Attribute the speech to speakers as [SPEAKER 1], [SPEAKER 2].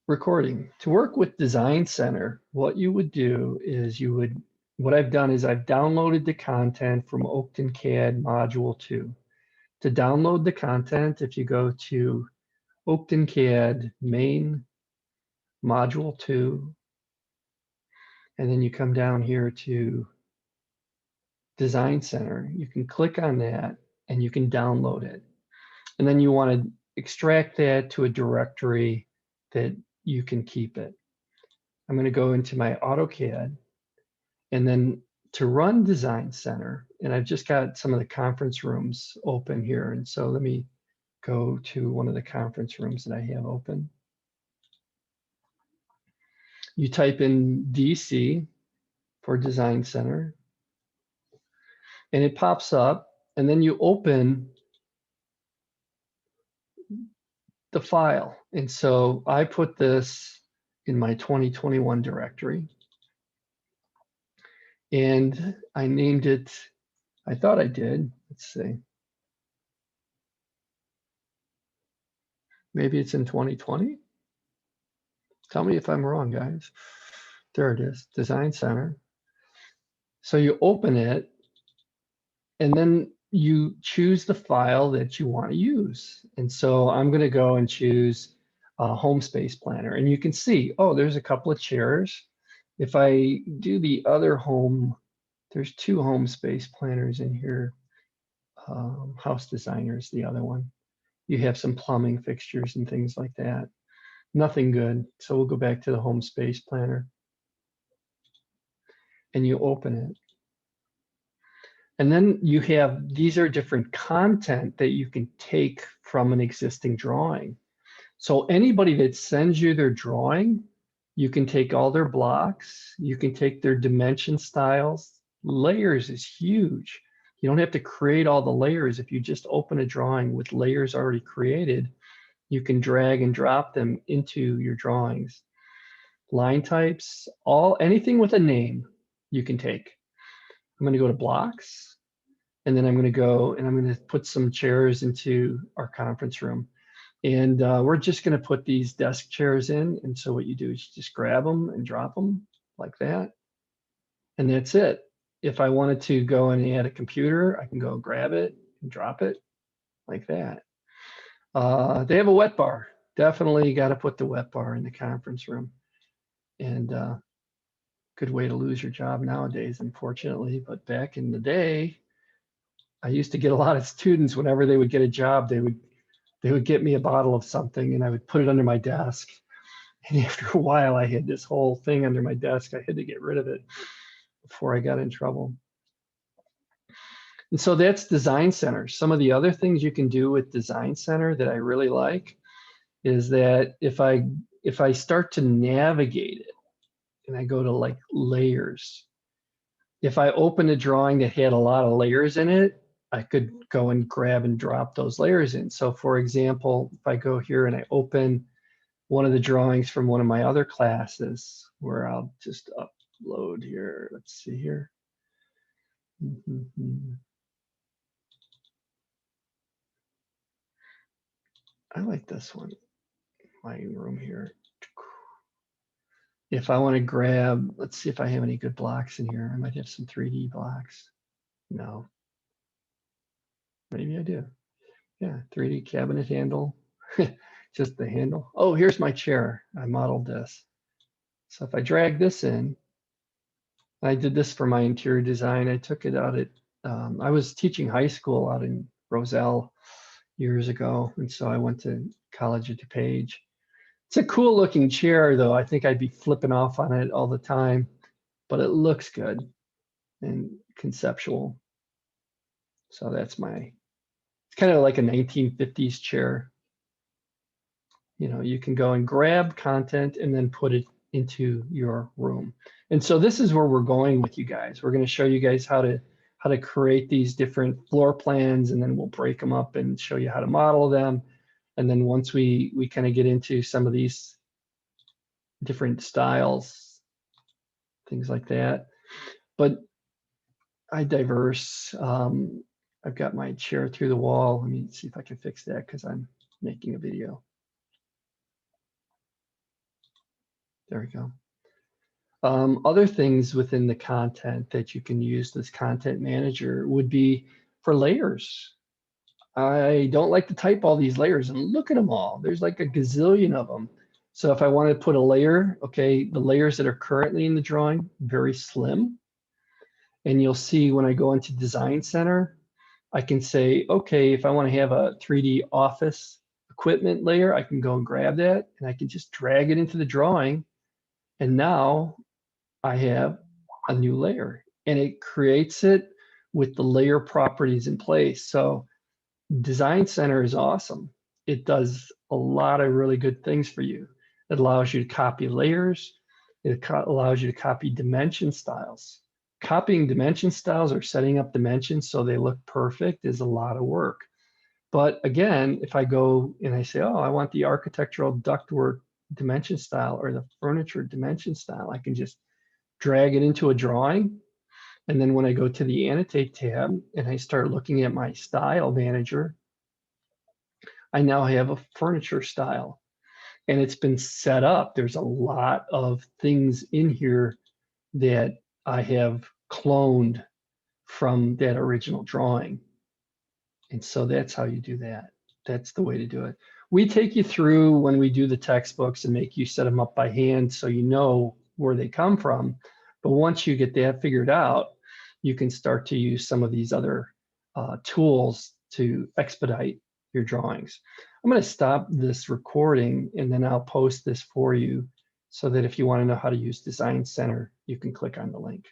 [SPEAKER 1] Recording. To work with Design Center, what you would do is what I've done is I've downloaded the content from AutoCAD Module 2. To download the content, if you go to AutoCAD Main Module 2, and then you come down here to Design Center, you can click on that and you can download it. And then you want to extract that to a directory that you can keep it. I'm going to go into my AutoCAD, and then to run Design Center, and I've just got some of the conference rooms open here. And so let me go to one of the conference rooms that I have open. You type in DC for Design Center, and it pops up, and then you open the file. And so I put this in my 2021 directory, and I named it, I thought I did, let's see. Maybe it's in 2020. Tell me if I'm wrong, guys. There it is, Design Center. So you open it, and then you choose the file that you want to use. And so I'm going to go and choose a home space planner. And you can see, oh, there's a couple of chairs. If I do the other home, there's two home space planners in here. House Designer is the other one. You have some plumbing fixtures and things like that. Nothing good. So we'll go back to the home space planner. And you open it. And then you have, these are different content that you can take from an existing drawing. So anybody that sends you their drawing, you can take all their blocks, you can take their dimension styles. Layers is huge. You don't have to create all the layers. If you just open a drawing with layers already created, you can drag and drop them into your drawings. Line types, anything with a name you can take. I'm going to go to blocks, and then I'm going to go and I'm going to put some chairs into our conference room. And we're just going to put these desk chairs in. And so what you do is you just grab them and drop them like that. And that's it. If I wanted to go and add a computer, I can go grab it and drop it like that. They have a wet bar. Definitely got to put the wet bar in the conference room. And good way to lose your job nowadays, unfortunately. But back in the day, I used to get a lot of students, whenever they would get a job, they would get me a bottle of something and I would put it under my desk. And after a while, I had this whole thing under my desk. I had to get rid of it before I got in trouble. And so that's Design Center. Some of the other things you can do with Design Center that I really like is that if I start to navigate it and I go to like layers, if I open a drawing that had a lot of layers in it, I could go and grab and drop those layers in. So for example, if I go here and I open one of the drawings from one of my other classes, where I'll just upload here, let's see here. I like this one, my room here. If I want to grab, let's see if I have any good blocks in here. I might have some 3D blocks. No. Maybe I do. Yeah, 3D cabinet handle. Just the handle. Oh, here's my chair. I modeled this. So if I drag this in, I did this for my interior design. I took it out at, I was teaching high school out in Roselle years ago. And so I went to college at DuPage. It's a cool looking chair though. I think I'd be flipping off on it all the time, but it looks good and conceptual. So that's it's kind of like a 1950s chair. You know, you can go and grab content and then put it into your room. And so this is where we're going with you guys. We're going to show you guys how to create these different floor plans, and then we'll break them up and show you how to model them. And then once we kind of get into some of these different styles, things like that. But I diverse. I've got my chair through the wall. Let me see if I can fix that because I'm making a video. There we go. Other things within the content that you can use this content manager would be for layers. I don't like to type all these layers, and look at them all. There's like a gazillion of them. So if I want to put a layer, okay, the layers that are currently in the drawing, very slim. And you'll see when I go into Design Center, I can say, okay, if I want to have a 3D office equipment layer, I can go and grab that, and I can just drag it into the drawing. And now I have a new layer, and it creates it with the layer properties in place. So Design Center is awesome. It does a lot of really good things for you. It allows you to copy layers. It allows you to copy dimension styles. Copying dimension styles or setting up dimensions so they look perfect is a lot of work. But again, if I go and I say, oh, I want the architectural ductwork dimension style or the furniture dimension style, I can just drag it into a drawing. And then when I go to the Annotate tab and I start looking at my style manager, I now have a furniture style, and it's been set up. There's a lot of things in here that I have cloned from that original drawing. And so that's how you do that. That's the way to do it. We take you through when we do the textbooks and make you set them up by hand so you know where they come from. But once you get that figured out, you can start to use some of these other tools to expedite your drawings. I'm going to stop this recording and then I'll post this for you so that if you want to know how to use Design Center, you can click on the link.